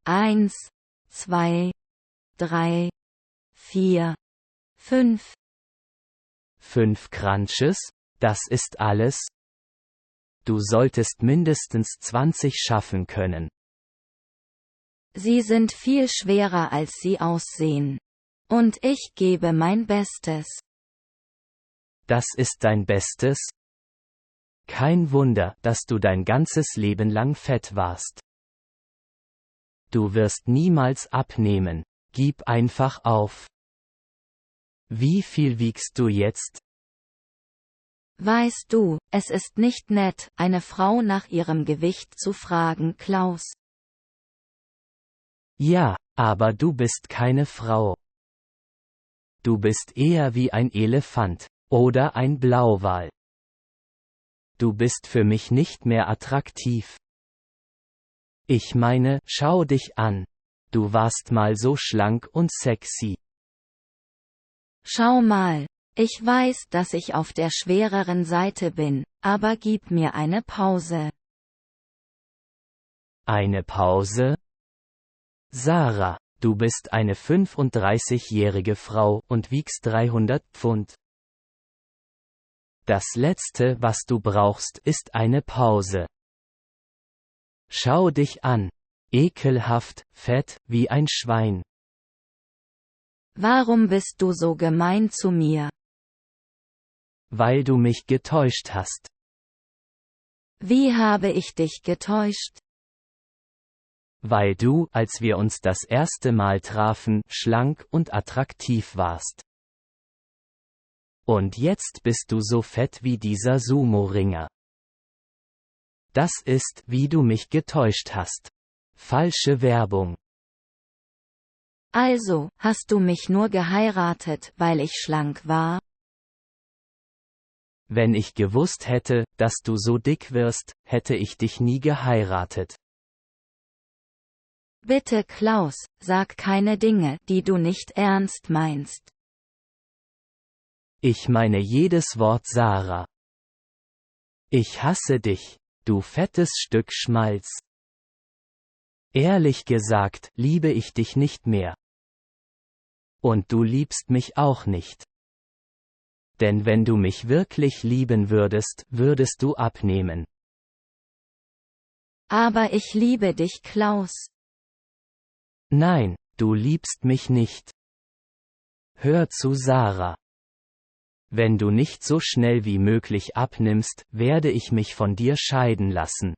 1, 2, 3, 4, 5. 5 Crunches? Das ist alles? Du solltest mindestens 20 schaffen können. Sie sind viel schwerer als sie aussehen. Und ich gebe mein Bestes. Das ist dein Bestes? Kein Wunder, dass du dein ganzes Leben lang fett warst. Du wirst niemals abnehmen, gib einfach auf. Wie viel wiegst du jetzt? Weißt du, es ist nicht nett, eine Frau nach ihrem Gewicht zu fragen, Klaus. Ja, aber du bist keine Frau. Du bist eher wie ein Elefant, oder ein Blauwal. Du bist für mich nicht mehr attraktiv. Ich meine, schau dich an. Du warst mal so schlank und sexy. Schau mal, ich weiß, dass ich auf der schwereren Seite bin, aber gib mir eine Pause. Eine Pause? Sarah, du bist eine 35-jährige Frau und wiegst 300 Pfund. Das Letzte, was du brauchst, ist eine Pause. Schau dich an. Ekelhaft, fett, wie ein Schwein. Warum bist du so gemein zu mir? Weil du mich getäuscht hast. Wie habe ich dich getäuscht? Weil du, als wir uns das erste Mal trafen, schlank und attraktiv warst. Und jetzt bist du so fett wie dieser Sumo-Ringer. Das ist, wie du mich getäuscht hast. Falsche Werbung. Also, hast du mich nur geheiratet, weil ich schlank war? Wenn ich gewusst hätte, dass du so dick wirst, hätte ich dich nie geheiratet. Bitte Klaus, sag keine Dinge, die du nicht ernst meinst. Ich meine jedes Wort, Sarah. Ich hasse dich, du fettes Stück Schmalz. Ehrlich gesagt, liebe ich dich nicht mehr. Und du liebst mich auch nicht. Denn wenn du mich wirklich lieben würdest, würdest du abnehmen. Aber ich liebe dich, Klaus. Nein, du liebst mich nicht. Hör zu, Sarah. Wenn du nicht so schnell wie möglich abnimmst, werde ich mich von dir scheiden lassen.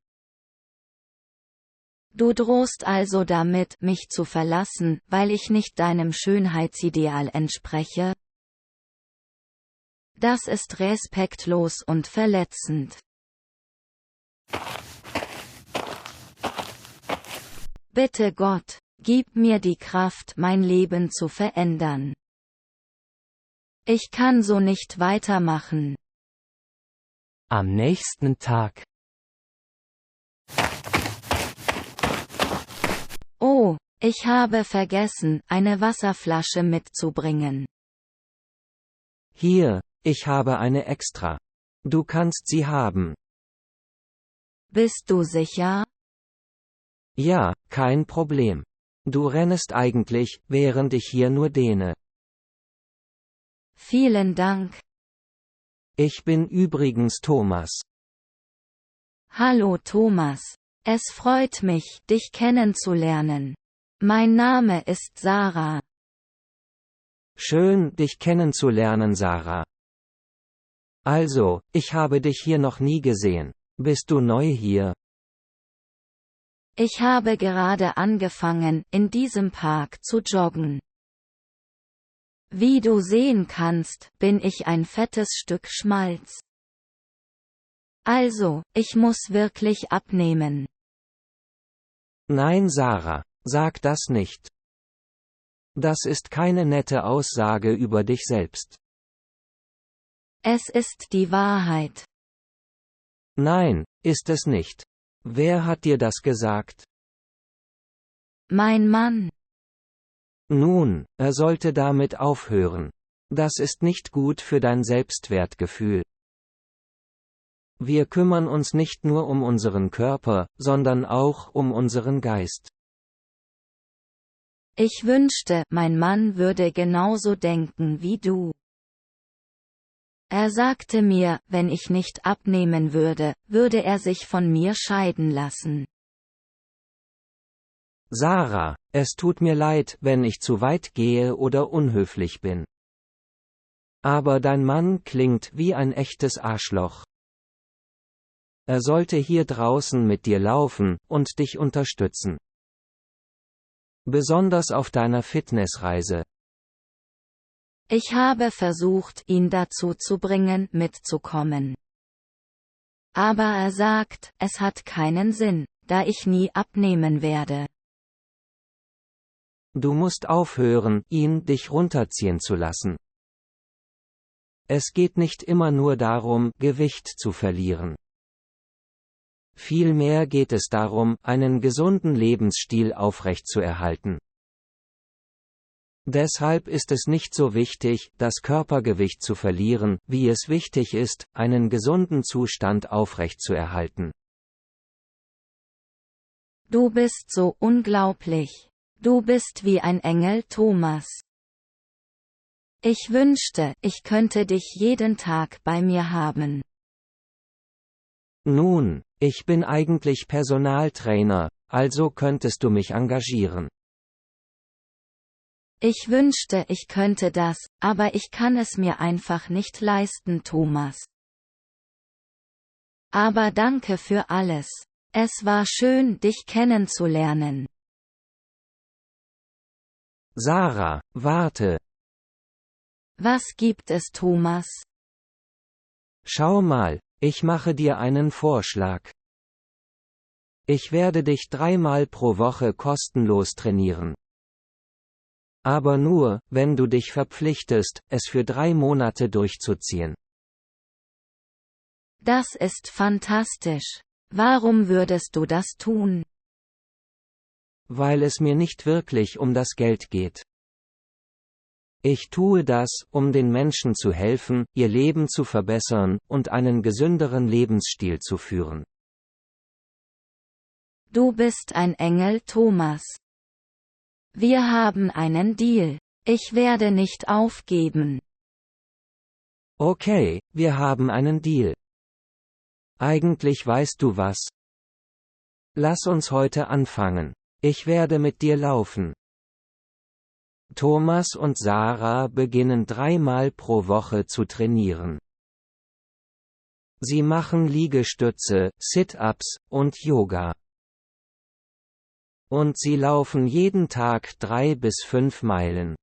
Du drohst also damit, mich zu verlassen, weil ich nicht deinem Schönheitsideal entspreche? Das ist respektlos und verletzend. Bitte Gott, gib mir die Kraft, mein Leben zu verändern. Ich kann so nicht weitermachen. Am nächsten Tag. Oh, ich habe vergessen, eine Wasserflasche mitzubringen. Hier, ich habe eine extra. Du kannst sie haben. Bist du sicher? Ja, kein Problem. Du rennest eigentlich, während ich hier nur dehne. Vielen Dank. Ich bin übrigens Thomas. Hallo Thomas. Es freut mich, dich kennenzulernen. Mein Name ist Sarah. Schön, dich kennenzulernen, Sarah. Also, ich habe dich hier noch nie gesehen. Bist du neu hier? Ich habe gerade angefangen, in diesem Park zu joggen. Wie du sehen kannst, bin ich ein fettes Stück Schmalz. Also, ich muss wirklich abnehmen. Nein, Sarah, sag das nicht. Das ist keine nette Aussage über dich selbst. Es ist die Wahrheit. Nein, ist es nicht. Wer hat dir das gesagt? Mein Mann. Nun, er sollte damit aufhören. Das ist nicht gut für dein Selbstwertgefühl. Wir kümmern uns nicht nur um unseren Körper, sondern auch um unseren Geist. Ich wünschte, mein Mann würde genauso denken wie du. Er sagte mir, wenn ich nicht abnehmen würde, würde er sich von mir scheiden lassen. Sarah, es tut mir leid, wenn ich zu weit gehe oder unhöflich bin. Aber dein Mann klingt wie ein echtes Arschloch. Er sollte hier draußen mit dir laufen und dich unterstützen. Besonders auf deiner Fitnessreise. Ich habe versucht, ihn dazu zu bringen, mitzukommen. Aber er sagt, es hat keinen Sinn, da ich nie abnehmen werde. Du musst aufhören, ihn dich runterziehen zu lassen. Es geht nicht immer nur darum, Gewicht zu verlieren. Vielmehr geht es darum, einen gesunden Lebensstil aufrechtzuerhalten. Deshalb ist es nicht so wichtig, das Körpergewicht zu verlieren, wie es wichtig ist, einen gesunden Zustand aufrechtzuerhalten. Du bist so unglaublich. Du bist wie ein Engel, Thomas. Ich wünschte, ich könnte dich jeden Tag bei mir haben. Nun, ich bin eigentlich Personaltrainer, also könntest du mich engagieren. Ich wünschte, ich könnte das, aber ich kann es mir einfach nicht leisten, Thomas. Aber danke für alles. Es war schön, dich kennenzulernen. Sarah, warte. Was gibt es, Thomas? Schau mal, ich mache dir einen Vorschlag. Ich werde dich 3-mal pro Woche kostenlos trainieren. Aber nur, wenn du dich verpflichtest, es für 3 Monate durchzuziehen. Das ist fantastisch. Warum würdest du das tun? Weil es mir nicht wirklich um das Geld geht. Ich tue das, um den Menschen zu helfen, ihr Leben zu verbessern und einen gesünderen Lebensstil zu führen. Du bist ein Engel, Thomas. Wir haben einen Deal. Ich werde nicht aufgeben. Okay, wir haben einen Deal. Eigentlich weißt du was? Lass uns heute anfangen. Ich werde mit dir laufen. Thomas und Sarah beginnen 3-mal pro Woche zu trainieren. Sie machen Liegestütze, Sit-ups und Yoga. Und sie laufen jeden Tag 3 bis 5 Meilen.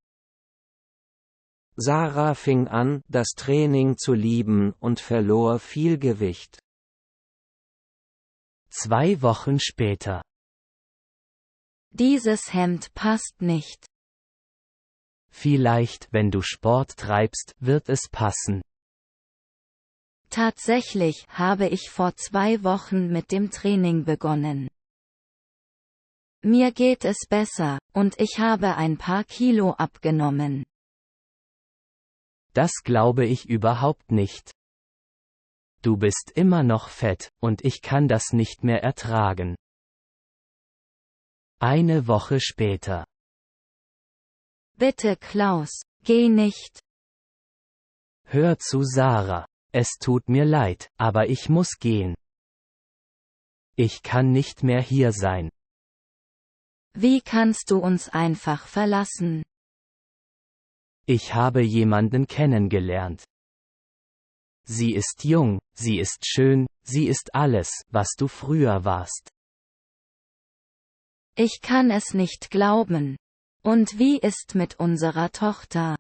Sarah fing an, das Training zu lieben und verlor viel Gewicht. 2 Wochen später. Dieses Hemd passt nicht. Vielleicht, wenn du Sport treibst, wird es passen. Tatsächlich habe ich vor 2 Wochen mit dem Training begonnen. Mir geht es besser, und ich habe ein paar Kilo abgenommen. Das glaube ich überhaupt nicht. Du bist immer noch fett, und ich kann das nicht mehr ertragen. 1 Woche später. Bitte Klaus, geh nicht. Hör zu, Sarah. Es tut mir leid, aber ich muss gehen. Ich kann nicht mehr hier sein. Wie kannst du uns einfach verlassen? Ich habe jemanden kennengelernt. Sie ist jung, sie ist schön, sie ist alles, was du früher warst. Ich kann es nicht glauben. Und wie ist mit unserer Tochter?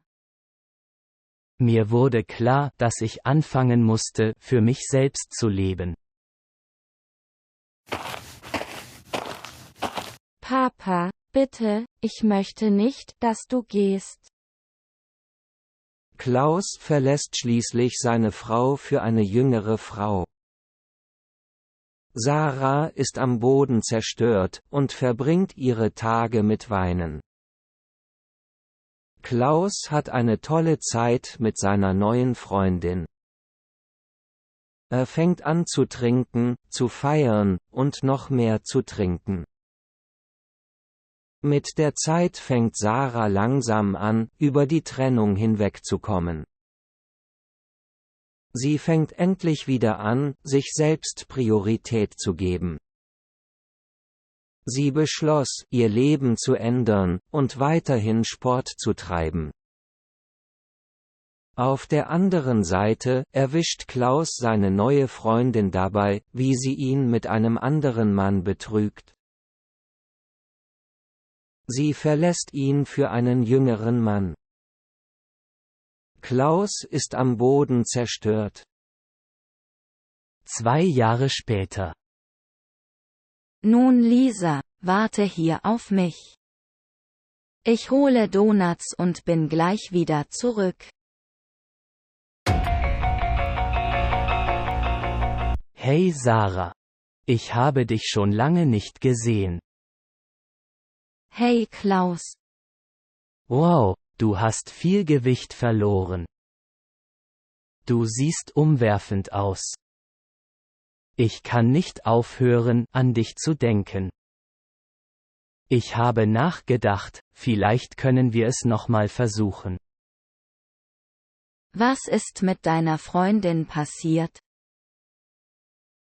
Mir wurde klar, dass ich anfangen musste, für mich selbst zu leben. Papa, bitte, ich möchte nicht, dass du gehst. Klaus verlässt schließlich seine Frau für eine jüngere Frau. Sarah ist am Boden zerstört und verbringt ihre Tage mit Weinen. Klaus hat eine tolle Zeit mit seiner neuen Freundin. Er fängt an zu trinken, zu feiern und noch mehr zu trinken. Mit der Zeit fängt Sarah langsam an, über die Trennung hinwegzukommen. Sie fängt endlich wieder an, sich selbst Priorität zu geben. Sie beschloss, ihr Leben zu ändern und weiterhin Sport zu treiben. Auf der anderen Seite erwischt Klaus seine neue Freundin dabei, wie sie ihn mit einem anderen Mann betrügt. Sie verlässt ihn für einen jüngeren Mann. Klaus ist am Boden zerstört. 2 Jahre später. Nun Lisa, warte hier auf mich. Ich hole Donuts und bin gleich wieder zurück. Hey Sarah. Ich habe dich schon lange nicht gesehen. Hey Klaus. Wow, du hast viel Gewicht verloren. Du siehst umwerfend aus. Ich kann nicht aufhören, an dich zu denken. Ich habe nachgedacht, vielleicht können wir es nochmal versuchen. Was ist mit deiner Freundin passiert?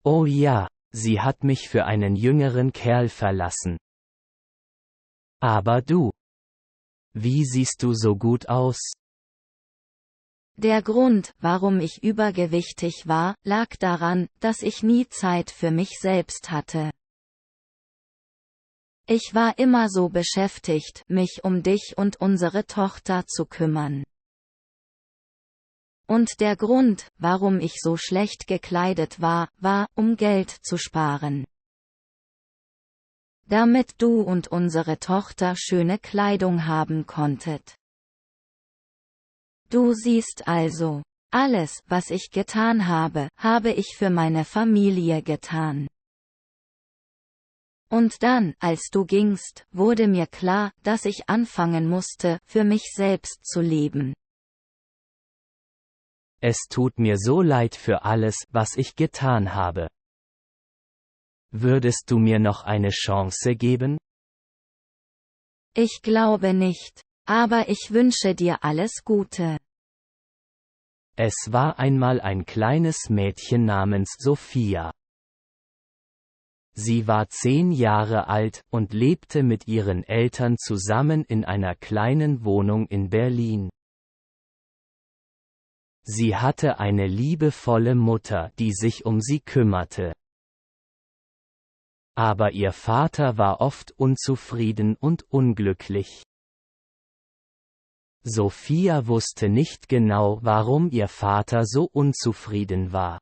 Oh ja, sie hat mich für einen jüngeren Kerl verlassen. Aber du. Wie siehst du so gut aus? Der Grund, warum ich übergewichtig war, lag daran, dass ich nie Zeit für mich selbst hatte. Ich war immer so beschäftigt, mich um dich und unsere Tochter zu kümmern. Und der Grund, warum ich so schlecht gekleidet war, um Geld zu sparen. Damit du und unsere Tochter schöne Kleidung haben konntet. Du siehst also, alles, was ich getan habe, habe ich für meine Familie getan. Und dann, als du gingst, wurde mir klar, dass ich anfangen musste, für mich selbst zu leben. Es tut mir so leid für alles, was ich getan habe. Würdest du mir noch eine Chance geben? Ich glaube nicht, aber ich wünsche dir alles Gute. Es war einmal ein kleines Mädchen namens Sophia. Sie war 10 Jahre alt und lebte mit ihren Eltern zusammen in einer kleinen Wohnung in Berlin. Sie hatte eine liebevolle Mutter, die sich um sie kümmerte. Aber ihr Vater war oft unzufrieden und unglücklich. Sophia wusste nicht genau, warum ihr Vater so unzufrieden war.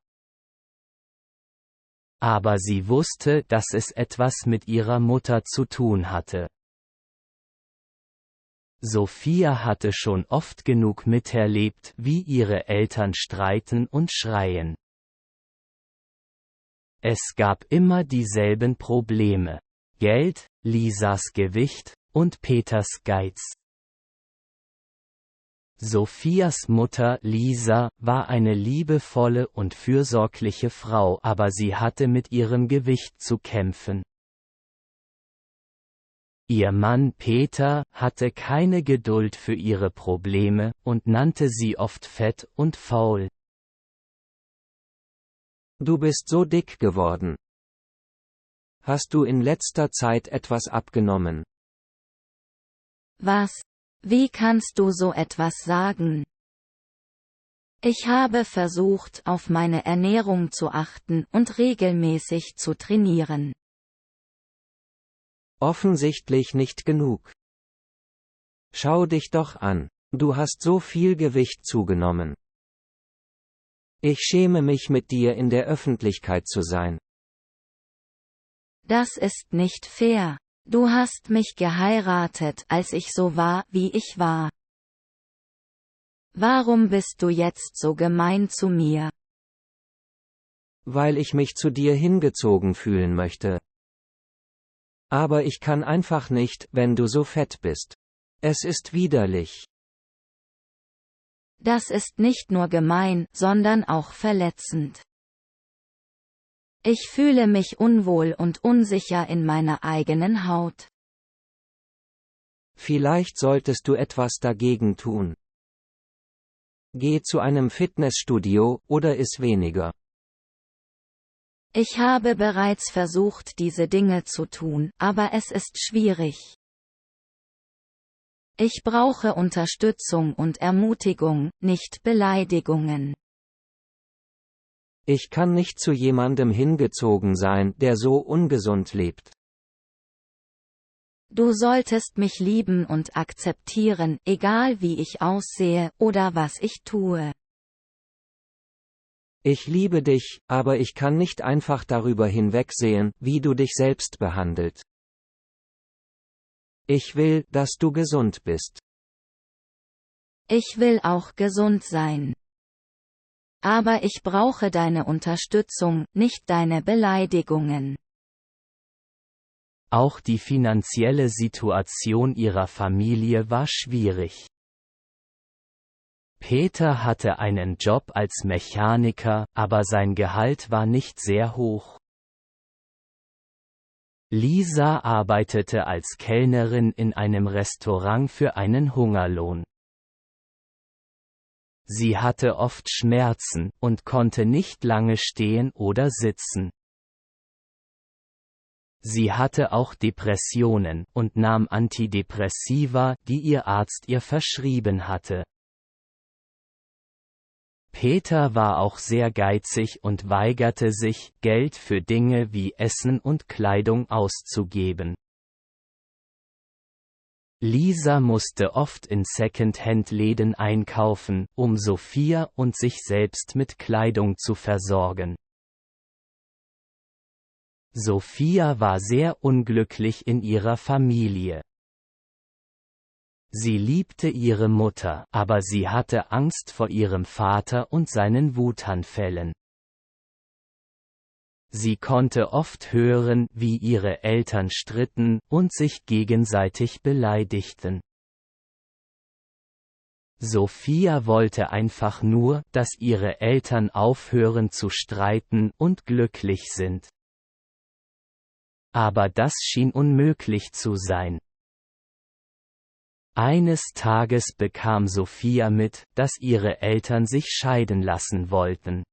Aber sie wusste, dass es etwas mit ihrer Mutter zu tun hatte. Sophia hatte schon oft genug miterlebt, wie ihre Eltern streiten und schreien. Es gab immer dieselben Probleme: Geld, Lisas Gewicht und Peters Geiz. Sophias Mutter Lisa war eine liebevolle und fürsorgliche Frau, aber sie hatte mit ihrem Gewicht zu kämpfen. Ihr Mann Peter hatte keine Geduld für ihre Probleme und nannte sie oft fett und faul. Du bist so dick geworden. Hast du in letzter Zeit etwas abgenommen? Was? Wie kannst du so etwas sagen? Ich habe versucht, auf meine Ernährung zu achten und regelmäßig zu trainieren. Offensichtlich nicht genug. Schau dich doch an, du hast so viel Gewicht zugenommen. Ich schäme mich, mit dir in der Öffentlichkeit zu sein. Das ist nicht fair. Du hast mich geheiratet, als ich so war, wie ich war. Warum bist du jetzt so gemein zu mir? Weil ich mich zu dir hingezogen fühlen möchte. Aber ich kann einfach nicht, wenn du so fett bist. Es ist widerlich. Das ist nicht nur gemein, sondern auch verletzend. Ich fühle mich unwohl und unsicher in meiner eigenen Haut. Vielleicht solltest du etwas dagegen tun. Geh zu einem Fitnessstudio oder iss weniger. Ich habe bereits versucht, diese Dinge zu tun, aber es ist schwierig. Ich brauche Unterstützung und Ermutigung, nicht Beleidigungen. Ich kann nicht zu jemandem hingezogen sein, der so ungesund lebt. Du solltest mich lieben und akzeptieren, egal wie ich aussehe oder was ich tue. Ich liebe dich, aber ich kann nicht einfach darüber hinwegsehen, wie du dich selbst behandelt. Ich will, dass du gesund bist. Ich will auch gesund sein. Aber ich brauche deine Unterstützung, nicht deine Beleidigungen. Auch die finanzielle Situation ihrer Familie war schwierig. Peter hatte einen Job als Mechaniker, aber sein Gehalt war nicht sehr hoch. Lisa arbeitete als Kellnerin in einem Restaurant für einen Hungerlohn. Sie hatte oft Schmerzen und konnte nicht lange stehen oder sitzen. Sie hatte auch Depressionen und nahm Antidepressiva, die ihr Arzt ihr verschrieben hatte. Peter war auch sehr geizig und weigerte sich, Geld für Dinge wie Essen und Kleidung auszugeben. Lisa musste oft in Second-Hand-Läden einkaufen, um Sophia und sich selbst mit Kleidung zu versorgen. Sophia war sehr unglücklich in ihrer Familie. Sie liebte ihre Mutter, aber sie hatte Angst vor ihrem Vater und seinen Wutanfällen. Sie konnte oft hören, wie ihre Eltern stritten und sich gegenseitig beleidigten. Sophia wollte einfach nur, dass ihre Eltern aufhören zu streiten und glücklich sind. Aber das schien unmöglich zu sein. Eines Tages bekam Sophia mit, dass ihre Eltern sich scheiden lassen wollten.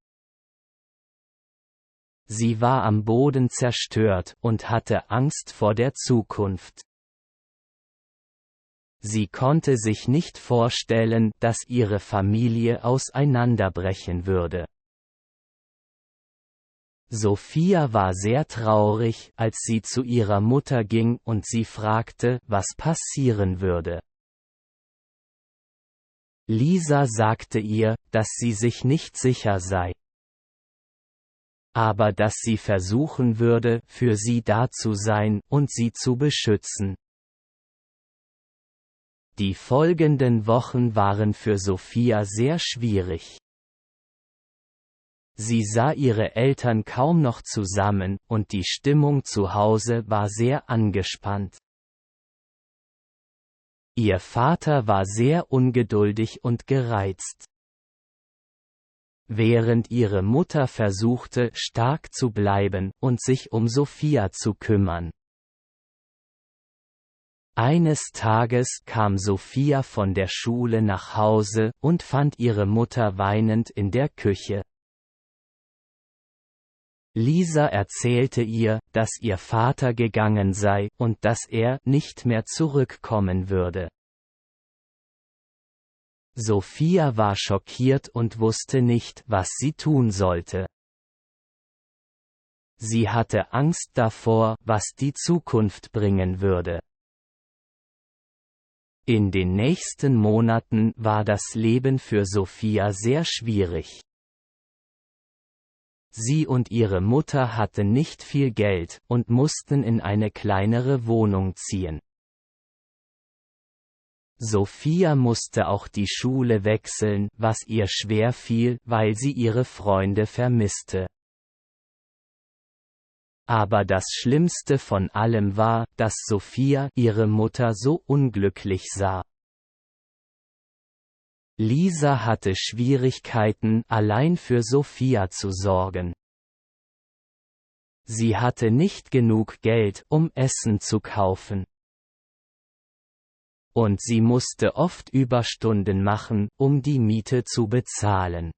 Sie war am Boden zerstört und hatte Angst vor der Zukunft. Sie konnte sich nicht vorstellen, dass ihre Familie auseinanderbrechen würde. Sophia war sehr traurig, als sie zu ihrer Mutter ging und sie fragte, was passieren würde. Lisa sagte ihr, dass sie sich nicht sicher sei. Aber dass sie versuchen würde, für sie da zu sein und sie zu beschützen. Die folgenden Wochen waren für Sophia sehr schwierig. Sie sah ihre Eltern kaum noch zusammen, und die Stimmung zu Hause war sehr angespannt. Ihr Vater war sehr ungeduldig und gereizt. Während ihre Mutter versuchte, stark zu bleiben und sich um Sophia zu kümmern. Eines Tages kam Sophia von der Schule nach Hause und fand ihre Mutter weinend in der Küche. Lisa erzählte ihr, dass ihr Vater gegangen sei und dass er nicht mehr zurückkommen würde. Sophia war schockiert und wusste nicht, was sie tun sollte. Sie hatte Angst davor, was die Zukunft bringen würde. In den nächsten Monaten war das Leben für Sophia sehr schwierig. Sie und ihre Mutter hatten nicht viel Geld und mussten in eine kleinere Wohnung ziehen. Sophia musste auch die Schule wechseln, was ihr schwer fiel, weil sie ihre Freunde vermisste. Aber das Schlimmste von allem war, dass Sophia ihre Mutter so unglücklich sah. Lisa hatte Schwierigkeiten, allein für Sophia zu sorgen. Sie hatte nicht genug Geld, um Essen zu kaufen. Und sie musste oft Überstunden machen, um die Miete zu bezahlen.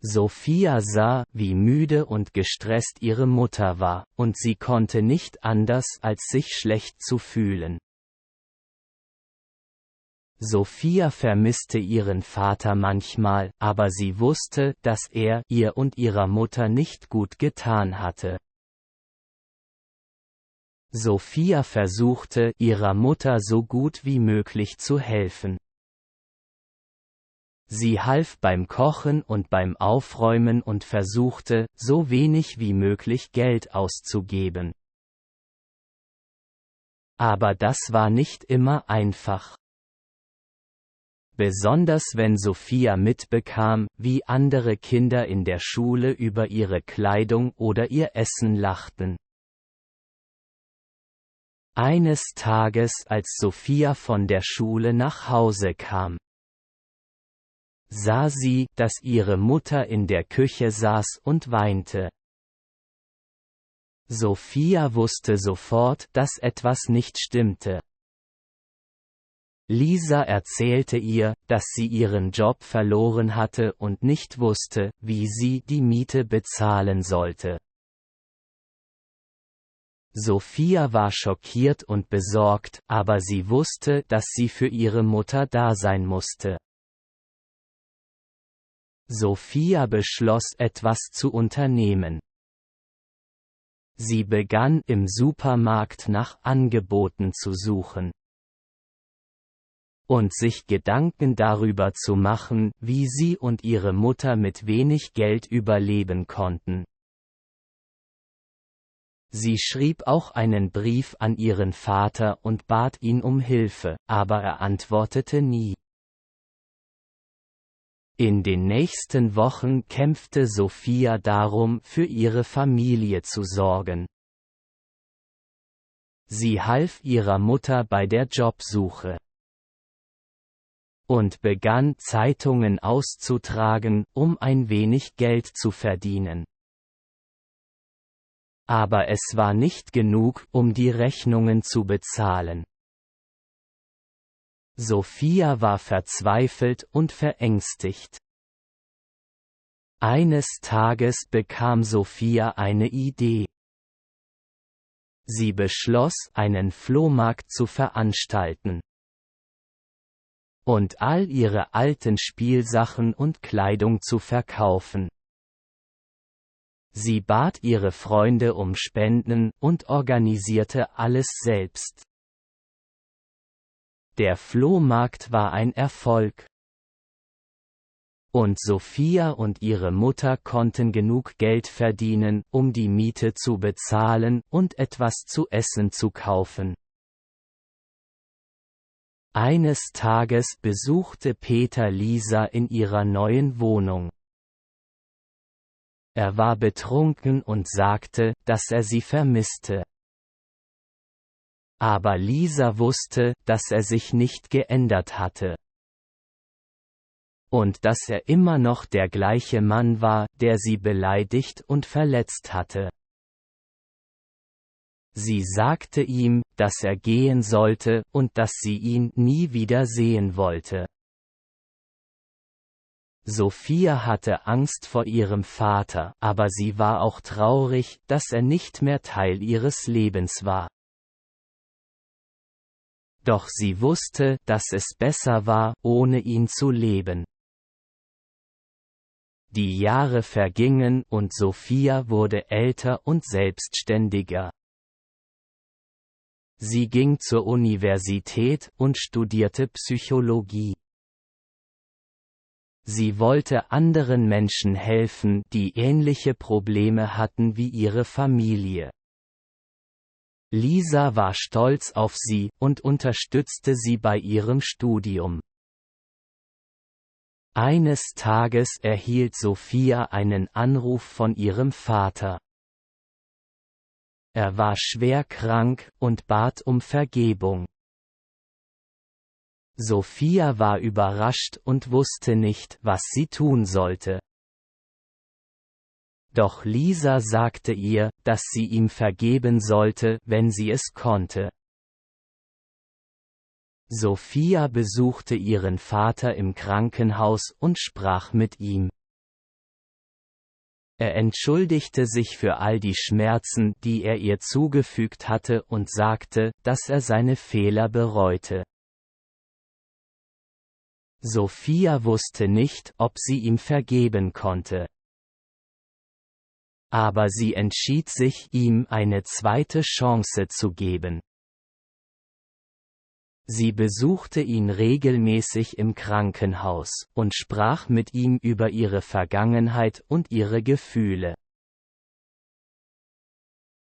Sophia sah, wie müde und gestresst ihre Mutter war, und sie konnte nicht anders, als sich schlecht zu fühlen. Sophia vermisste ihren Vater manchmal, aber sie wusste, dass er ihr und ihrer Mutter nicht gut getan hatte. Sophia versuchte, ihrer Mutter so gut wie möglich zu helfen. Sie half beim Kochen und beim Aufräumen und versuchte, so wenig wie möglich Geld auszugeben. Aber das war nicht immer einfach. Besonders wenn Sophia mitbekam, wie andere Kinder in der Schule über ihre Kleidung oder ihr Essen lachten. Eines Tages, als Sophia von der Schule nach Hause kam, sah sie, dass ihre Mutter in der Küche saß und weinte. Sophia wusste sofort, dass etwas nicht stimmte. Lisa erzählte ihr, dass sie ihren Job verloren hatte und nicht wusste, wie sie die Miete bezahlen sollte. Sophia war schockiert und besorgt, aber sie wusste, dass sie für ihre Mutter da sein musste. Sophia beschloss, etwas zu unternehmen. Sie begann im Supermarkt nach Angeboten zu suchen und sich Gedanken darüber zu machen, wie sie und ihre Mutter mit wenig Geld überleben konnten. Sie schrieb auch einen Brief an ihren Vater und bat ihn um Hilfe, aber er antwortete nie. In den nächsten Wochen kämpfte Sophia darum, für ihre Familie zu sorgen. Sie half ihrer Mutter bei der Jobsuche und begann, Zeitungen auszutragen, um ein wenig Geld zu verdienen. Aber es war nicht genug, um die Rechnungen zu bezahlen. Sophia war verzweifelt und verängstigt. Eines Tages bekam Sophia eine Idee. Sie beschloss, einen Flohmarkt zu veranstalten und all ihre alten Spielsachen und Kleidung zu verkaufen. Sie bat ihre Freunde um Spenden und organisierte alles selbst. Der Flohmarkt war ein Erfolg. Und Sophia und ihre Mutter konnten genug Geld verdienen, um die Miete zu bezahlen und etwas zu essen zu kaufen. Eines Tages besuchte Peter Lisa in ihrer neuen Wohnung. Er war betrunken und sagte, dass er sie vermisste. Aber Lisa wusste, dass er sich nicht geändert hatte. Und dass er immer noch der gleiche Mann war, der sie beleidigt und verletzt hatte. Sie sagte ihm, dass er gehen sollte und dass sie ihn nie wieder sehen wollte. Sophia hatte Angst vor ihrem Vater, aber sie war auch traurig, dass er nicht mehr Teil ihres Lebens war. Doch sie wusste, dass es besser war, ohne ihn zu leben. Die Jahre vergingen und Sophia wurde älter und selbstständiger. Sie ging zur Universität und studierte Psychologie. Sie wollte anderen Menschen helfen, die ähnliche Probleme hatten wie ihre Familie. Lisa war stolz auf sie und unterstützte sie bei ihrem Studium. Eines Tages erhielt Sophia einen Anruf von ihrem Vater. Er war schwer krank und bat um Vergebung. Sophia war überrascht und wusste nicht, was sie tun sollte. Doch Lisa sagte ihr, dass sie ihm vergeben sollte, wenn sie es konnte. Sophia besuchte ihren Vater im Krankenhaus und sprach mit ihm. Er entschuldigte sich für all die Schmerzen, die er ihr zugefügt hatte, und sagte, dass er seine Fehler bereute. Sophia wusste nicht, ob sie ihm vergeben konnte. Aber sie entschied sich, ihm eine zweite Chance zu geben. Sie besuchte ihn regelmäßig im Krankenhaus und sprach mit ihm über ihre Vergangenheit und ihre Gefühle.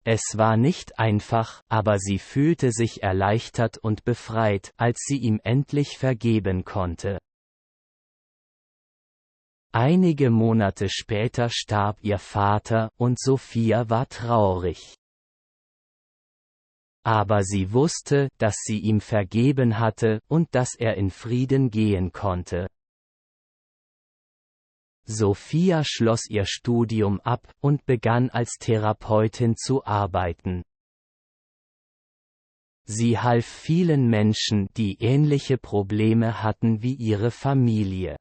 Es war nicht einfach, aber sie fühlte sich erleichtert und befreit, als sie ihm endlich vergeben konnte. Einige Monate später starb ihr Vater und Sophia war traurig. Aber sie wusste, dass sie ihm vergeben hatte und dass er in Frieden gehen konnte. Sophia schloss ihr Studium ab und begann als Therapeutin zu arbeiten. Sie half vielen Menschen, die ähnliche Probleme hatten wie ihre Familie.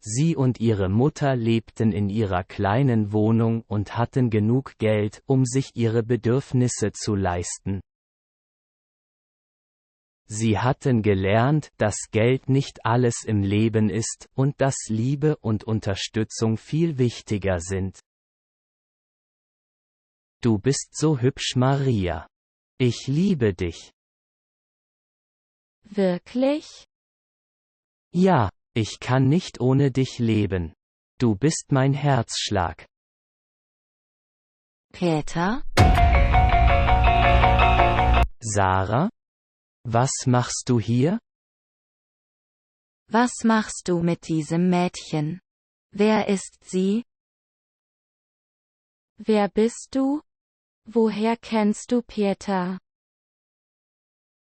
Sie und ihre Mutter lebten in ihrer kleinen Wohnung und hatten genug Geld, um sich ihre Bedürfnisse zu leisten. Sie hatten gelernt, dass Geld nicht alles im Leben ist und dass Liebe und Unterstützung viel wichtiger sind. Du bist so hübsch, Maria. Ich liebe dich. Wirklich? Ja. Ich kann nicht ohne dich leben. Du bist mein Herzschlag. Peter? Sarah? Was machst du hier? Was machst du mit diesem Mädchen? Wer ist sie? Wer bist du? Woher kennst du Peter?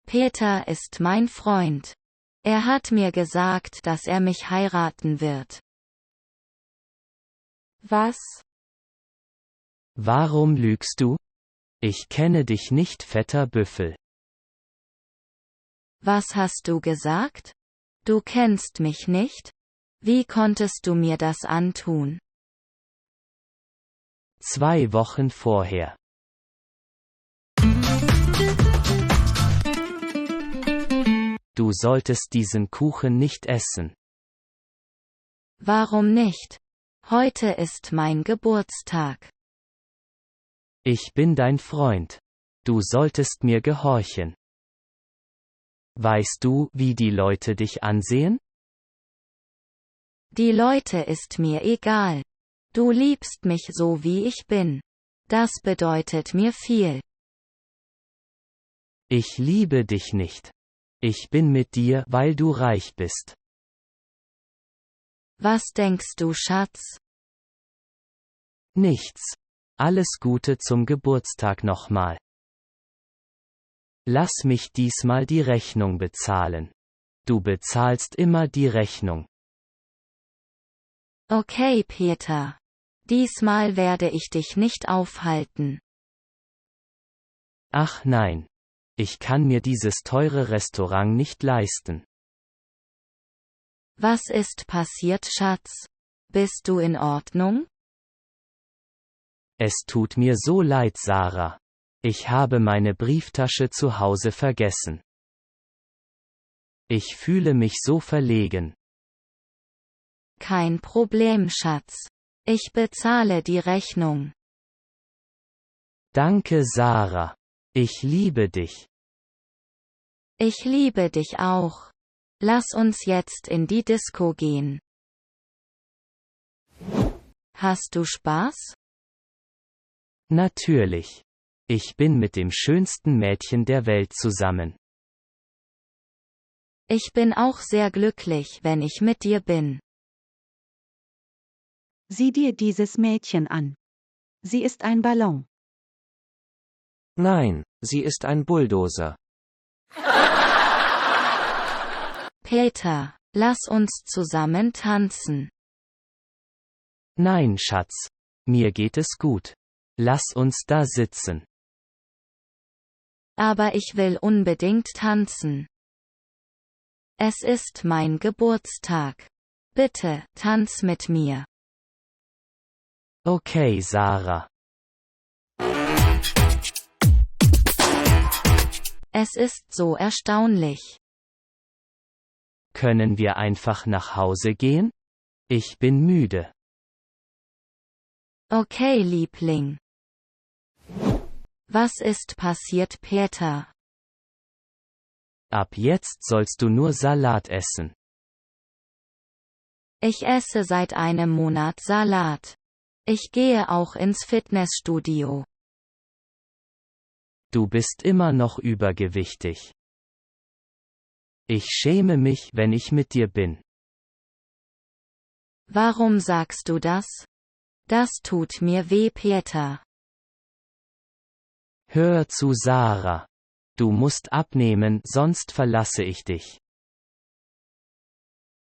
Peter ist mein Freund. Er hat mir gesagt, dass er mich heiraten wird. Was? Warum lügst du? Ich kenne dich nicht, fetter Büffel. Was hast du gesagt? Du kennst mich nicht? Wie konntest du mir das antun? 2 Wochen vorher. Du solltest diesen Kuchen nicht essen. Warum nicht? Heute ist mein Geburtstag. Ich bin dein Freund. Du solltest mir gehorchen. Weißt du, wie die Leute dich ansehen? Die Leute ist mir egal. Du liebst mich so wie ich bin. Das bedeutet mir viel. Ich liebe dich nicht. Ich bin mit dir, weil du reich bist. Was denkst du, Schatz? Nichts. Alles Gute zum Geburtstag nochmal. Lass mich diesmal die Rechnung bezahlen. Du bezahlst immer die Rechnung. Okay, Peter. Diesmal werde ich dich nicht aufhalten. Ach nein. Ich kann mir dieses teure Restaurant nicht leisten. Was ist passiert, Schatz? Bist du in Ordnung? Es tut mir so leid, Sarah. Ich habe meine Brieftasche zu Hause vergessen. Ich fühle mich so verlegen. Kein Problem, Schatz. Ich bezahle die Rechnung. Danke, Sarah. Ich liebe dich. Ich liebe dich auch. Lass uns jetzt in die Disco gehen. Hast du Spaß? Natürlich. Ich bin mit dem schönsten Mädchen der Welt zusammen. Ich bin auch sehr glücklich, wenn ich mit dir bin. Sieh dir dieses Mädchen an. Sie ist ein Ballon. Nein, sie ist ein Bulldozer. Peter, lass uns zusammen tanzen. Nein, Schatz. Mir geht es gut. Lass uns da sitzen. Aber ich will unbedingt tanzen. Es ist mein Geburtstag. Bitte, tanz mit mir. Okay, Sarah. Es ist so erstaunlich. Können wir einfach nach Hause gehen? Ich bin müde. Okay, Liebling. Was ist passiert, Peter? Ab jetzt sollst du nur Salat essen. Ich esse seit einem Monat Salat. Ich gehe auch ins Fitnessstudio. Du bist immer noch übergewichtig. Ich schäme mich, wenn ich mit dir bin. Warum sagst du das? Das tut mir weh, Peter. Hör zu, Sarah. Du musst abnehmen, sonst verlasse ich dich.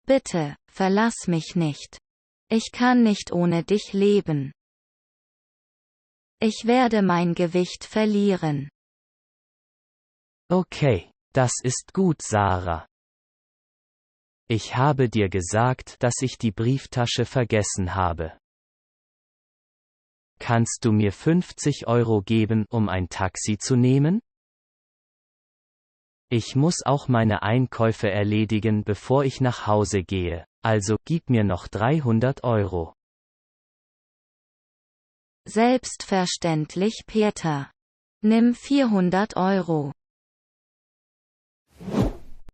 Bitte, verlass mich nicht. Ich kann nicht ohne dich leben. Ich werde mein Gewicht verlieren. Okay, das ist gut, Sarah. Ich habe dir gesagt, dass ich die Brieftasche vergessen habe. Kannst du mir 50 € geben, um ein Taxi zu nehmen? Ich muss auch meine Einkäufe erledigen, bevor ich nach Hause gehe, also gib mir noch 300 €. Selbstverständlich, Peter. Nimm 400 €.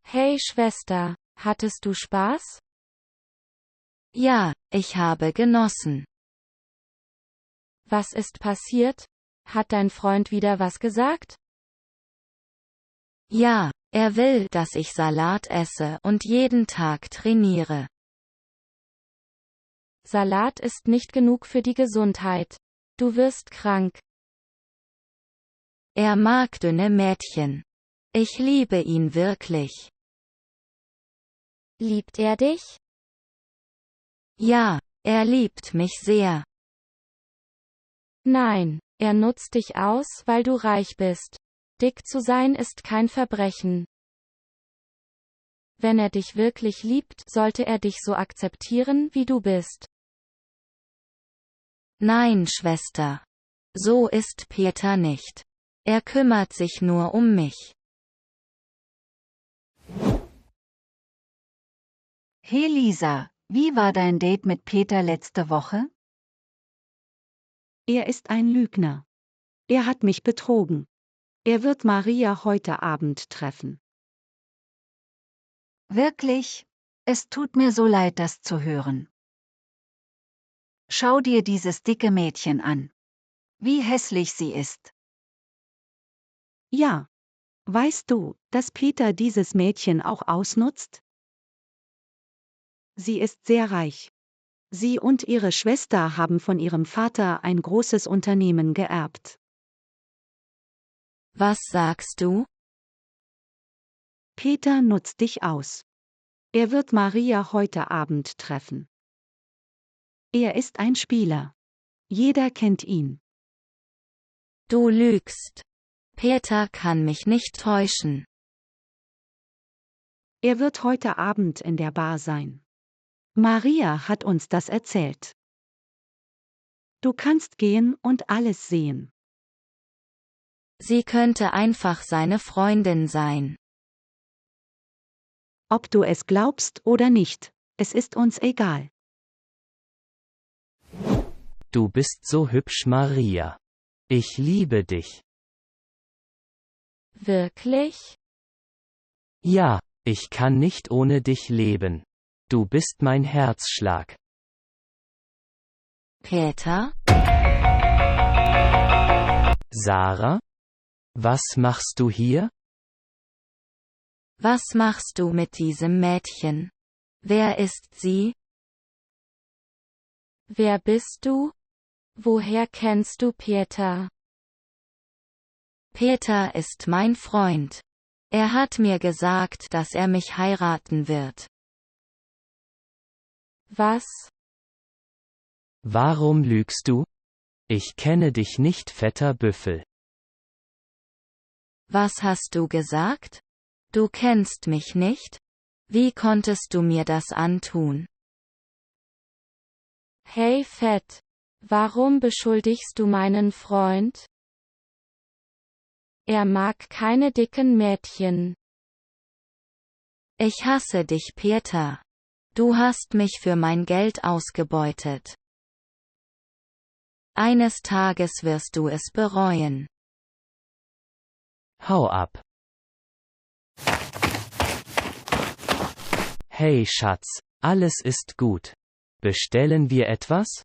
Hey Schwester, hattest du Spaß? Ja, ich habe genossen. Was ist passiert? Hat dein Freund wieder was gesagt? Ja, er will, dass ich Salat esse und jeden Tag trainiere. Salat ist nicht genug für die Gesundheit. Du wirst krank. Er mag dünne Mädchen. Ich liebe ihn wirklich. Liebt er dich? Ja, er liebt mich sehr. Nein, er nutzt dich aus, weil du reich bist. Dick zu sein ist kein Verbrechen. Wenn er dich wirklich liebt, sollte er dich so akzeptieren, wie du bist. Nein, Schwester. So ist Peter nicht. Er kümmert sich nur um mich. Hey Lisa, wie war dein Date mit Peter letzte Woche? Er ist ein Lügner. Er hat mich betrogen. Er wird Maria heute Abend treffen. Wirklich? Es tut mir so leid, das zu hören. Schau dir dieses dicke Mädchen an. Wie hässlich sie ist. Ja. Weißt du, dass Peter dieses Mädchen auch ausnutzt? Sie ist sehr reich. Sie und ihre Schwester haben von ihrem Vater ein großes Unternehmen geerbt. Was sagst du? Peter nutzt dich aus. Er wird Maria heute Abend treffen. Er ist ein Spieler. Jeder kennt ihn. Du lügst. Peter kann mich nicht täuschen. Er wird heute Abend in der Bar sein. Maria hat uns das erzählt. Du kannst gehen und alles sehen. Sie könnte einfach seine Freundin sein. Ob du es glaubst oder nicht, es ist uns egal. Du bist so hübsch, Maria. Ich liebe dich. Wirklich? Ja, ich kann nicht ohne dich leben. Du bist mein Herzschlag. Peter? Sarah? Was machst du hier? Was machst du mit diesem Mädchen? Wer ist sie? Wer bist du? Woher kennst du Peter? Peter ist mein Freund. Er hat mir gesagt, dass er mich heiraten wird. Was? Warum lügst du? Ich kenne dich nicht, fetter Büffel. Was hast du gesagt? Du kennst mich nicht? Wie konntest du mir das antun? Hey Fett. Warum beschuldigst du meinen Freund? Er mag keine dicken Mädchen. Ich hasse dich, Peter. Du hast mich für mein Geld ausgebeutet. Eines Tages wirst du es bereuen. Hau ab. Hey Schatz, alles ist gut. Bestellen wir etwas?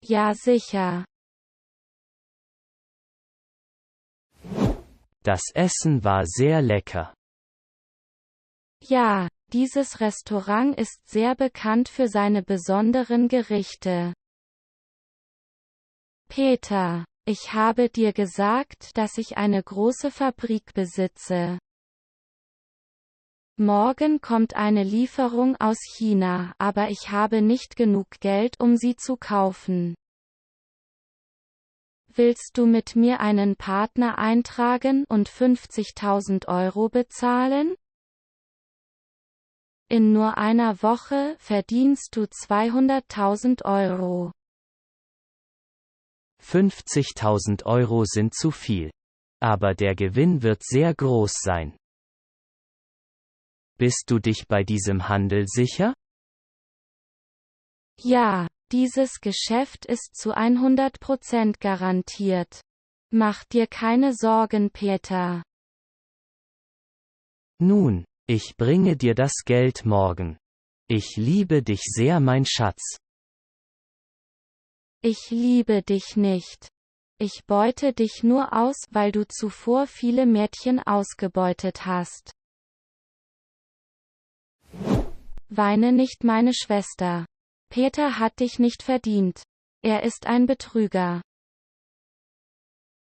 Ja, sicher. Das Essen war sehr lecker. Ja, dieses Restaurant ist sehr bekannt für seine besonderen Gerichte. Peter, ich habe dir gesagt, dass ich eine große Fabrik besitze. Morgen kommt eine Lieferung aus China, aber ich habe nicht genug Geld, um sie zu kaufen. Willst du mit mir einen Partner eintragen und 50.000 € bezahlen? In nur einer Woche verdienst du 200.000 €. 50.000 € sind zu viel. Aber der Gewinn wird sehr groß sein. Bist du dich bei diesem Handel sicher? Ja, dieses Geschäft ist zu 100% garantiert. Mach dir keine Sorgen, Peter. Nun, ich bringe dir das Geld morgen. Ich liebe dich sehr, mein Schatz. Ich liebe dich nicht. Ich beute dich nur aus, weil du zuvor viele Mädchen ausgebeutet hast. Weine nicht, meine Schwester. Peter hat dich nicht verdient. Er ist ein Betrüger.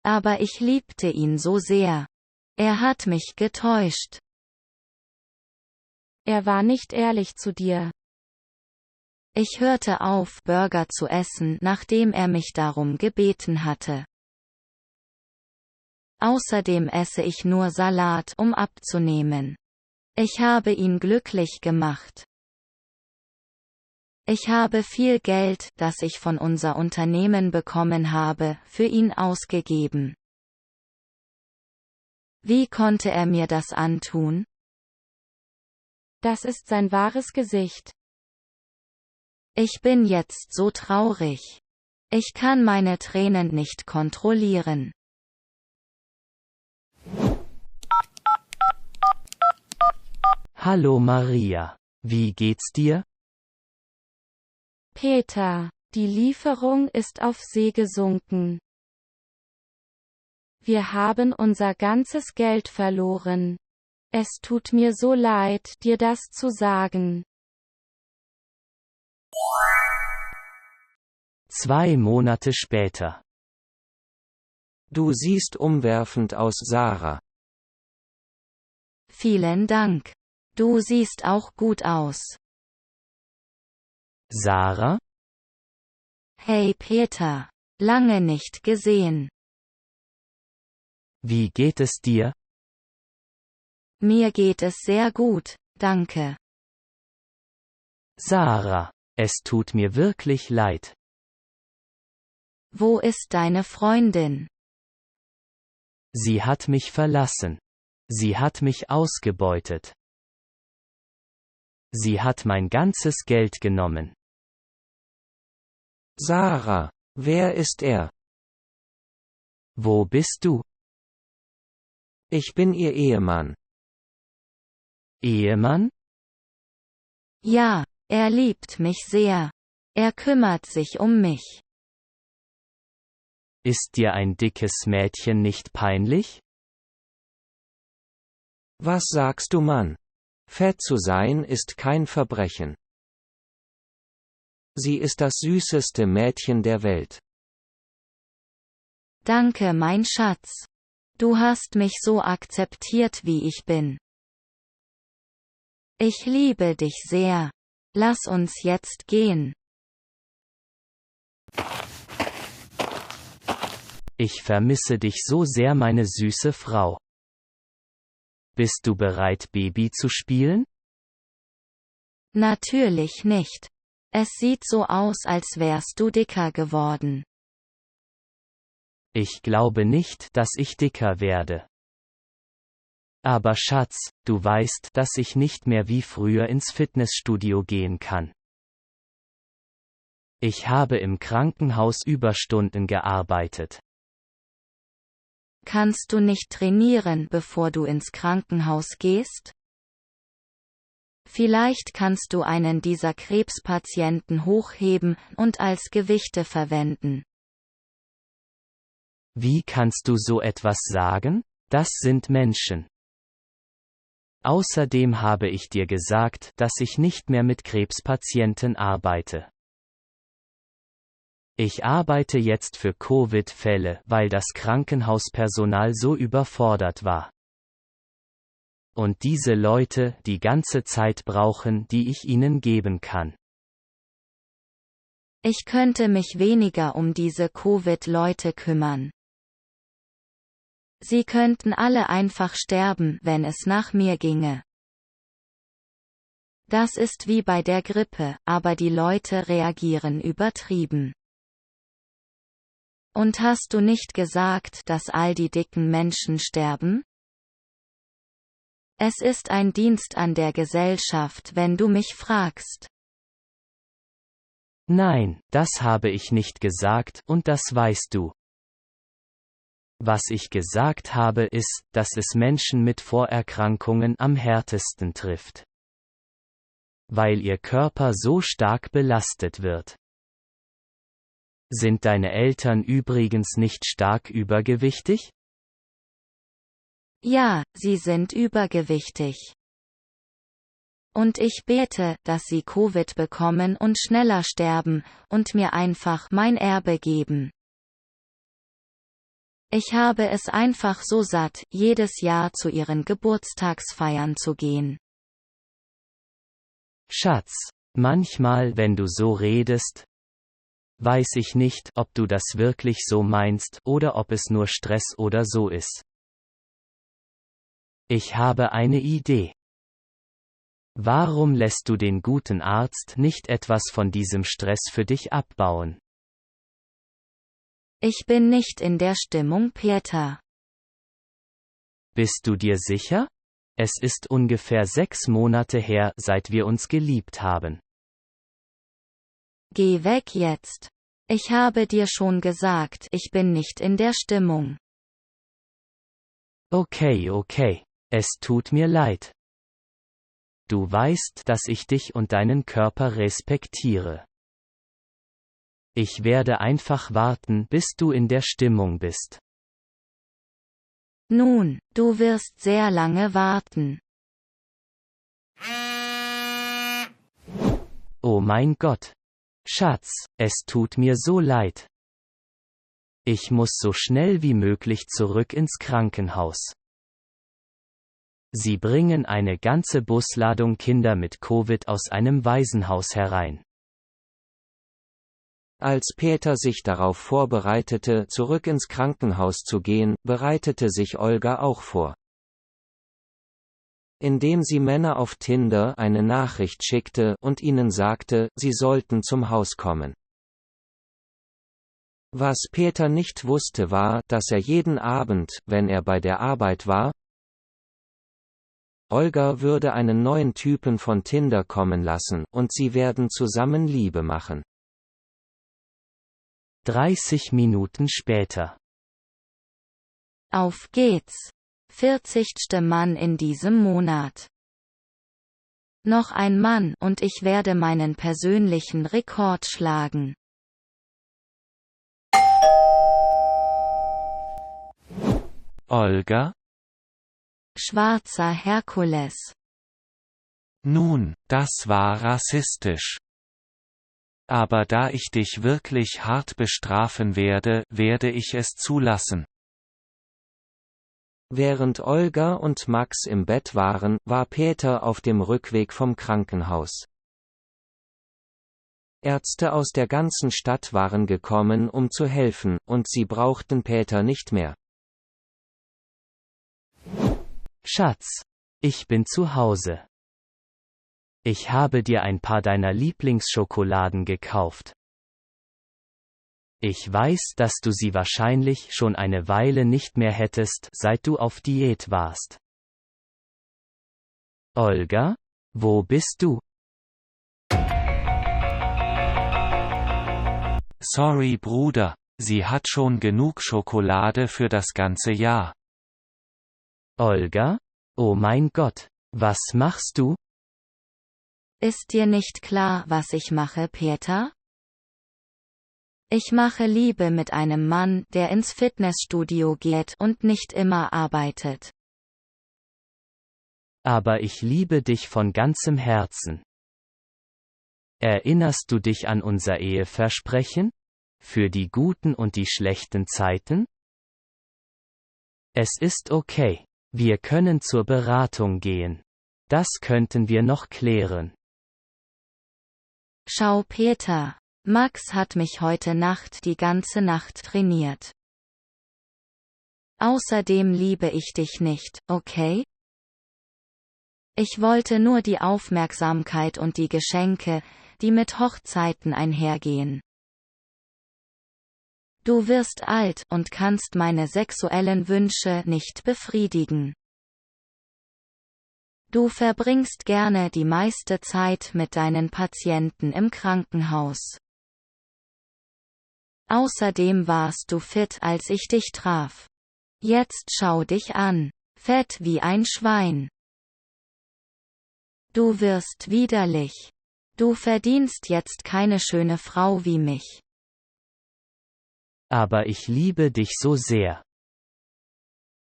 Aber ich liebte ihn so sehr. Er hat mich getäuscht. Er war nicht ehrlich zu dir. Ich hörte auf, Burger zu essen, nachdem er mich darum gebeten hatte. Außerdem esse ich nur Salat, um abzunehmen. Ich habe ihn glücklich gemacht. Ich habe viel Geld, das ich von unser Unternehmen bekommen habe, für ihn ausgegeben. Wie konnte er mir das antun? Das ist sein wahres Gesicht. Ich bin jetzt so traurig. Ich kann meine Tränen nicht kontrollieren. Hallo Maria. Wie geht's dir? Peter, die Lieferung ist auf See gesunken. Wir haben unser ganzes Geld verloren. Es tut mir so leid, dir das zu sagen. 2 Monate später. Du siehst umwerfend aus, Sarah. Vielen Dank. Du siehst auch gut aus. Sarah? Hey Peter. Lange nicht gesehen. Wie geht es dir? Mir geht es sehr gut, danke. Sarah, es tut mir wirklich leid. Wo ist deine Freundin? Sie hat mich verlassen. Sie hat mich ausgebeutet. Sie hat mein ganzes Geld genommen. Sarah, wer ist er? Wo bist du? Ich bin ihr Ehemann. Ehemann? Ja, er liebt mich sehr. Er kümmert sich um mich. Ist dir ein dickes Mädchen nicht peinlich? Was sagst du, Mann? Fett zu sein ist kein Verbrechen. Sie ist das süßeste Mädchen der Welt. Danke, mein Schatz. Du hast mich so akzeptiert, wie ich bin. Ich liebe dich sehr. Lass uns jetzt gehen. Ich vermisse dich so sehr, meine süße Frau. Bist du bereit, Baby zu spielen? Natürlich nicht. Es sieht so aus, als wärst du dicker geworden. Ich glaube nicht, dass ich dicker werde. Aber Schatz, du weißt, dass ich nicht mehr wie früher ins Fitnessstudio gehen kann. Ich habe im Krankenhaus Überstunden gearbeitet. Kannst du nicht trainieren, bevor du ins Krankenhaus gehst? Vielleicht kannst du einen dieser Krebspatienten hochheben und als Gewichte verwenden. Wie kannst du so etwas sagen? Das sind Menschen. Außerdem habe ich dir gesagt, dass ich nicht mehr mit Krebspatienten arbeite. Ich arbeite jetzt für Covid-Fälle, weil das Krankenhauspersonal so überfordert war. Und diese Leute die ganze Zeit brauchen, die ich ihnen geben kann. Ich könnte mich weniger um diese Covid-Leute kümmern. Sie könnten alle einfach sterben, wenn es nach mir ginge. Das ist wie bei der Grippe, aber die Leute reagieren übertrieben. Und hast du nicht gesagt, dass all die dicken Menschen sterben? Es ist ein Dienst an der Gesellschaft, wenn du mich fragst. Nein, das habe ich nicht gesagt, und das weißt du. Was ich gesagt habe ist, dass es Menschen mit Vorerkrankungen am härtesten trifft. Weil ihr Körper so stark belastet wird. Sind deine Eltern übrigens nicht stark übergewichtig? Ja, sie sind übergewichtig. Und ich bete, dass sie Covid bekommen und schneller sterben, und mir einfach mein Erbe geben. Ich habe es einfach so satt, jedes Jahr zu ihren Geburtstagsfeiern zu gehen. Schatz, manchmal, wenn du so redest, weiß ich nicht, ob du das wirklich so meinst oder ob es nur Stress oder so ist. Ich habe eine Idee. Warum lässt du den guten Arzt nicht etwas von diesem Stress für dich abbauen? Ich bin nicht in der Stimmung, Peter. Bist du dir sicher? Es ist ungefähr 6 Monate her, seit wir uns geliebt haben. Geh weg jetzt. Ich habe dir schon gesagt, ich bin nicht in der Stimmung. Okay. Es tut mir leid. Du weißt, dass ich dich und deinen Körper respektiere. Ich werde einfach warten, bis du in der Stimmung bist. Nun, du wirst sehr lange warten. Oh mein Gott. Schatz, es tut mir so leid. Ich muss so schnell wie möglich zurück ins Krankenhaus. Sie bringen eine ganze Busladung Kinder mit Covid aus einem Waisenhaus herein. Als Peter sich darauf vorbereitete, zurück ins Krankenhaus zu gehen, bereitete sich Olga auch vor. Indem sie Männer auf Tinder eine Nachricht schickte und ihnen sagte, sie sollten zum Haus kommen. Was Peter nicht wusste war, dass er jeden Abend, wenn er bei der Arbeit war, Olga würde einen neuen Typen von Tinder kommen lassen, und sie werden zusammen Liebe machen. 30 Minuten später. Auf geht's. 40. Mann in diesem Monat. Noch ein Mann und ich werde meinen persönlichen Rekord schlagen. Olga? Schwarzer Herkules. Nun, das war rassistisch. Aber da ich dich wirklich hart bestrafen werde, werde ich es zulassen. Während Olga und Max im Bett waren, war Peter auf dem Rückweg vom Krankenhaus. Ärzte aus der ganzen Stadt waren gekommen, um zu helfen, und sie brauchten Peter nicht mehr. Schatz, ich bin zu Hause. Ich habe dir ein paar deiner Lieblingsschokoladen gekauft. Ich weiß, dass du sie wahrscheinlich schon eine Weile nicht mehr hättest, seit du auf Diät warst. Olga, wo bist du? Sorry Bruder, sie hat schon genug Schokolade für das ganze Jahr. Olga? Oh mein Gott, was machst du? Ist dir nicht klar, was ich mache, Peter? Ich mache Liebe mit einem Mann, der ins Fitnessstudio geht und nicht immer arbeitet. Aber ich liebe dich von ganzem Herzen. Erinnerst du dich an unser Eheversprechen? Für die guten und die schlechten Zeiten? Es ist okay. Wir können zur Beratung gehen. Das könnten wir noch klären. Schau, Peter, Max hat mich heute Nacht die ganze Nacht trainiert. Außerdem liebe ich dich nicht, okay? Ich wollte nur die Aufmerksamkeit und die Geschenke, die mit Hochzeiten einhergehen. Du wirst alt und kannst meine sexuellen Wünsche nicht befriedigen. Du verbringst gerne die meiste Zeit mit deinen Patienten im Krankenhaus. Außerdem warst du fit, als ich dich traf. Jetzt schau dich an, fett wie ein Schwein. Du wirst widerlich. Du verdienst jetzt keine schöne Frau wie mich. Aber ich liebe dich so sehr.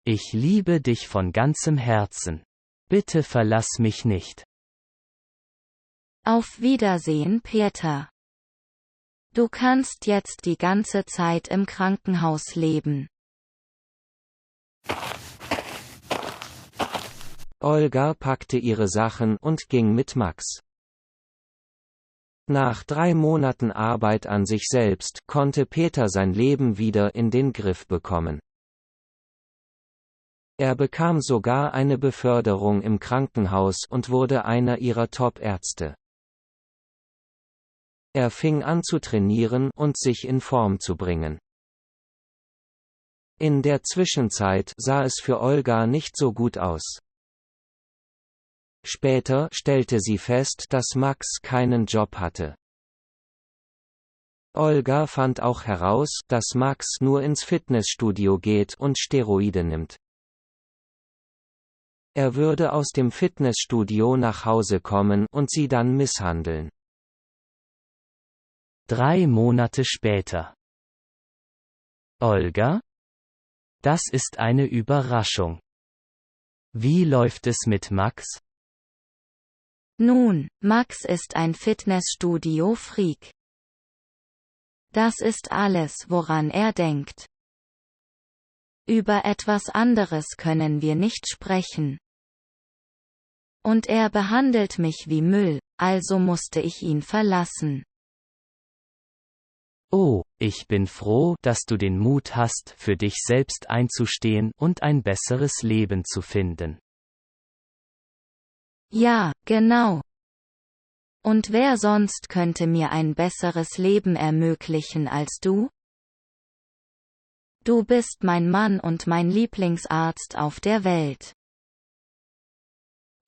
Ich liebe dich von ganzem Herzen. Bitte verlass mich nicht. Auf Wiedersehen, Peter. Du kannst jetzt die ganze Zeit im Krankenhaus leben. Olga packte ihre Sachen und ging mit Max. Nach 3 Monaten Arbeit an sich selbst konnte Peter sein Leben wieder in den Griff bekommen. Er bekam sogar eine Beförderung im Krankenhaus und wurde einer ihrer Top-Ärzte. Er fing an zu trainieren und sich in Form zu bringen. In der Zwischenzeit sah es für Olga nicht so gut aus. Später stellte sie fest, dass Max keinen Job hatte. Olga fand auch heraus, dass Max nur ins Fitnessstudio geht und Steroide nimmt. Er würde aus dem Fitnessstudio nach Hause kommen und sie dann misshandeln. 3 Monate später. Olga? Das ist eine Überraschung. Wie läuft es mit Max? Nun, Max ist ein Fitnessstudio-Freak. Das ist alles, woran er denkt. Über etwas anderes können wir nicht sprechen. Und er behandelt mich wie Müll, also musste ich ihn verlassen. Oh, ich bin froh, dass du den Mut hast, für dich selbst einzustehen und ein besseres Leben zu finden. Ja, genau. Und wer sonst könnte mir ein besseres Leben ermöglichen als du? Du bist mein Mann und mein Lieblingsarzt auf der Welt.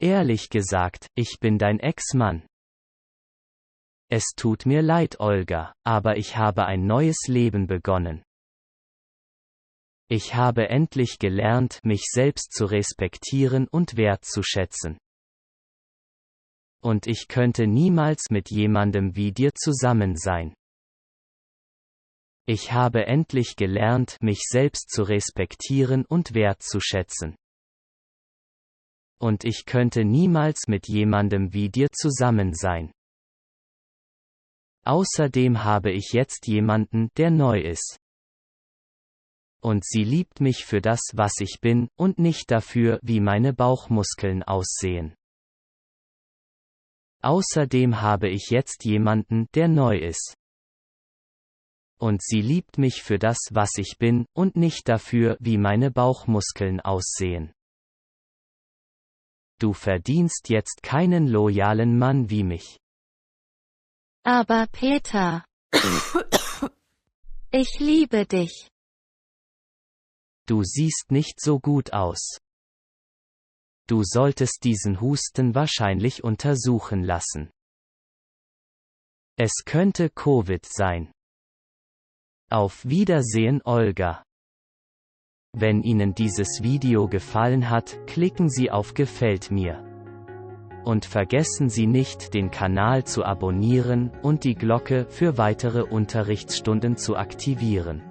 Ehrlich gesagt, ich bin dein Ex-Mann. Es tut mir leid, Olga, aber ich habe ein neues Leben begonnen. Ich habe endlich gelernt, mich selbst zu respektieren und wertzuschätzen. Und ich könnte niemals mit jemandem wie dir zusammen sein. Ich habe endlich gelernt, mich selbst zu respektieren und wertzuschätzen. Und ich könnte niemals mit jemandem wie dir zusammen sein. Außerdem habe ich jetzt jemanden, der neu ist. Und sie liebt mich für das, was ich bin, und nicht dafür, wie meine Bauchmuskeln aussehen. Außerdem habe ich jetzt jemanden, der neu ist. Und sie liebt mich für das, was ich bin, und nicht dafür, wie meine Bauchmuskeln aussehen. Du verdienst jetzt keinen loyalen Mann wie mich. Aber Peter, ich liebe dich. Du siehst nicht so gut aus. Du solltest diesen Husten wahrscheinlich untersuchen lassen. Es könnte Covid sein. Auf Wiedersehen, Olga. Wenn Ihnen dieses Video gefallen hat, klicken Sie auf Gefällt mir. Und vergessen Sie nicht, den Kanal zu abonnieren und die Glocke für weitere Unterrichtsstunden zu aktivieren.